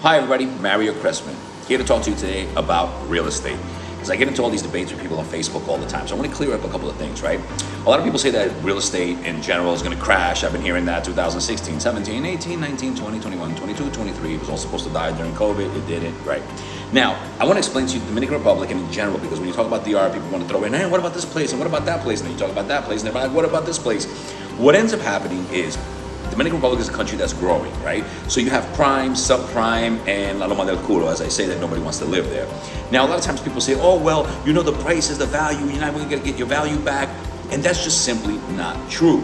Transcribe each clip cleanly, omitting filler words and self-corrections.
Hi everybody, Mario Cressman, here to talk to you today about real estate. Because I get into all these debates with people on Facebook all the time, so I want to clear up a couple of things, right? A lot of people say that real estate in general is going to crash. I've been hearing that 2016, 17, 18, 19, 20, 21, 22, 23. It was all supposed to die during COVID. It didn't, right? Now, I want to explain to you the Dominican Republic in general, because when you talk about DR, people want to throw in, hey, what about this place? And what about that place? And then you talk about that place, and they're like, what about this place? What ends up happening is the Dominican Republic is a country that's growing, right? So you have prime, subprime, and la loma del culo, as I say, that nobody wants to live there. Now, a lot of times people say, oh, well, you know, the price is the value, you're not going to get your value back. And that's just simply not true.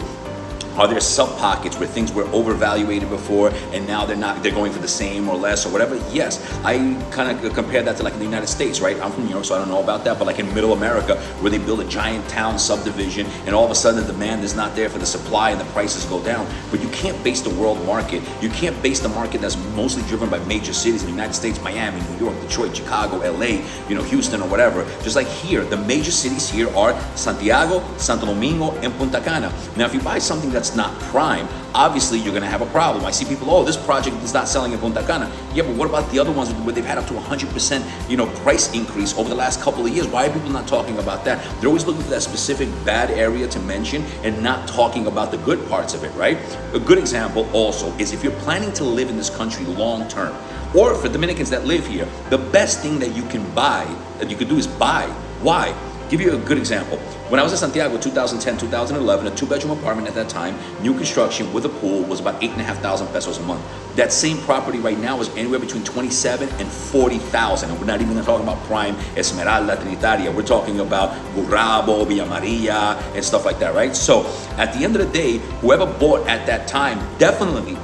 Are there sub-pockets where things were overvaluated before and now they're going for the same or less or whatever? Yes, I kind of compare that to like in the United States, right? I'm from New York, so I don't know about that, but like in middle America, where they build a giant town subdivision and all of a sudden the demand is not there for the supply and the prices go down. But you can't base the world market. You can't base the market that's mostly driven by major cities in the United States, Miami, New York, Detroit, Chicago, LA, Houston or whatever. Just like here, the major cities here are Santiago, Santo Domingo, and Punta Cana. Now, if you buy something that's not prime, obviously you're going to have a problem. I see people, oh, this project is not selling in Punta Cana. Yeah, but what about the other ones where they've had up to 100%, price increase over the last couple of years? Why are people not talking about that? They're always looking for that specific bad area to mention and not talking about the good parts of it, right? A good example also is if you're planning to live in this country long term, or for Dominicans that live here, the best thing that you can buy, that you could do is buy. Why? Give you a good example. When I was in Santiago, 2010, 2011, a 2-bedroom apartment at that time, new construction with a pool, was about 8,500 pesos a month. That same property right now is anywhere between 27 and 40,000. And we're not even talking about prime Esmeralda, Trinitaria. We're talking about Gurabo, Villa Maria, and stuff like that, right? So at the end of the day, whoever bought at that time definitely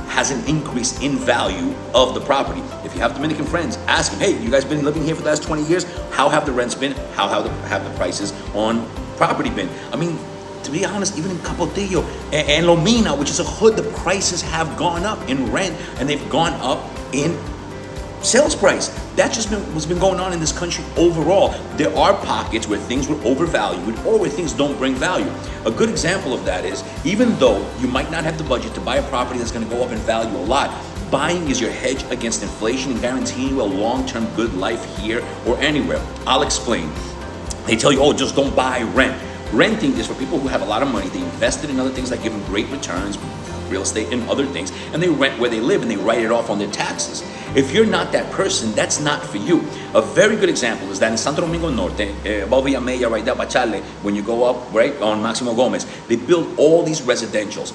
has an increase in value of the property. If you have Dominican friends, ask them, hey, you guys been living here for the last 20 years? How have the rents been? How have the prices on property been? I mean, to be honest, even in Capotillo and Lomina, which is a hood, the prices have gone up in rent and they've gone up in sales price. That's just what's been going on in this country overall. There are pockets where things were overvalued or where things don't bring value. A good example of that is, even though you might not have the budget to buy a property that's going to go up in value a lot, buying is your hedge against inflation and guaranteeing you a long-term good life here or anywhere. I'll explain. They tell you, oh, just don't buy, rent. Renting is for people who have a lot of money. They invested in other things that give them great returns, real estate and other things, and they rent where they live and they write it off on their taxes. If you're not that person, that's not for you. A very good example is that in Santo Domingo Norte, above Villa Mella, right there by Chale, when you go up, right, on Maximo Gomez, they build all these residentials.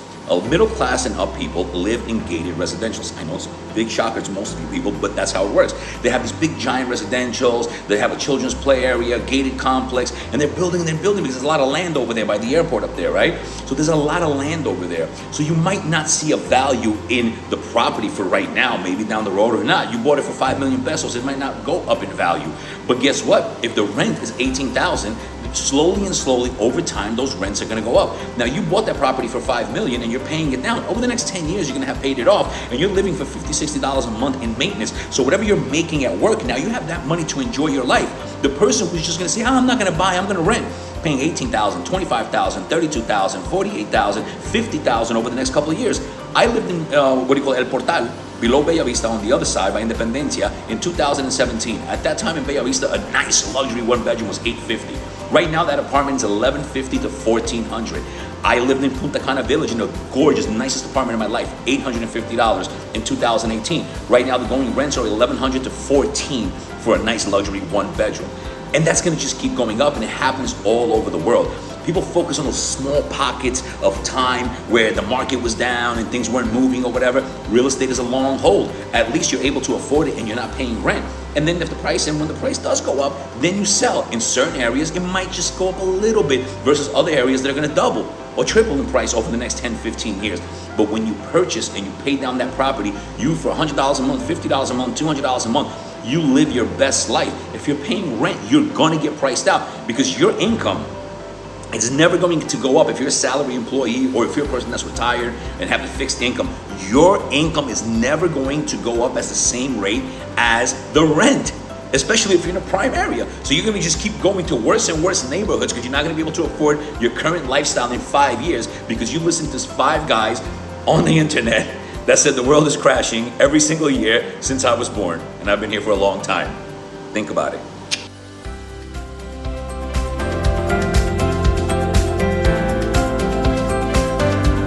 Middle class and up people live in gated residentials. I know it's a big shocker to most of you people, but that's how it works. They have these big giant residentials, they have a children's play area, gated complex, and they're building because there's a lot of land over there by the airport up there, right? So there's a lot of land over there. So you might not see a value in the property for right now, maybe down the road or not. You bought it for 5 million pesos, it might not go up in value. But guess what? If the rent is 18,000, slowly over time, those rents are going to go up. Now, you bought that property for 5 million and you're paying it down. Over the next 10 years, you're going to have paid it off, and you're living for $50, $60 a month in maintenance. So whatever you're making at work, now you have that money to enjoy your life. The person who's just going to say, I'm not going to buy, I'm going to rent, paying 18,000, 25,000, 32,000, 48,000, 50,000 over the next couple of years. I lived in El Portal, below Bella Vista on the other side by Independencia in 2017. At that time in Bella Vista, a nice luxury 1-bedroom was $850. Right now, that apartment is $1,150 to $1,400. I lived in Punta Cana Village in a gorgeous, nicest apartment in my life, $850 in 2018. Right now, the going rents are $1,100 to $1,400 for a nice luxury 1-bedroom. And that's going to just keep going up, and it happens all over the world. People focus on those small pockets of time where the market was down and things weren't moving or whatever. Real estate is a long hold. At least you're able to afford it and you're not paying rent. And then when the price does go up, then you sell. In certain areas, it might just go up a little bit versus other areas that are going to double or triple in price over the next 10, 15 years. But when you purchase and you pay down that property, you for $100 a month, $50 a month, $200 a month, you live your best life. If you're paying rent, you're going to get priced out because your income, it's never going to go up. If you're a salary employee or if you're a person that's retired and have a fixed income, your income is never going to go up at the same rate as the rent, especially if you're in a prime area. So you're going to just keep going to worse and worse neighborhoods because you're not going to be able to afford your current lifestyle in 5 years because you listen to 5 guys on the internet that said the world is crashing every single year since I was born, and I've been here for a long time. Think about it.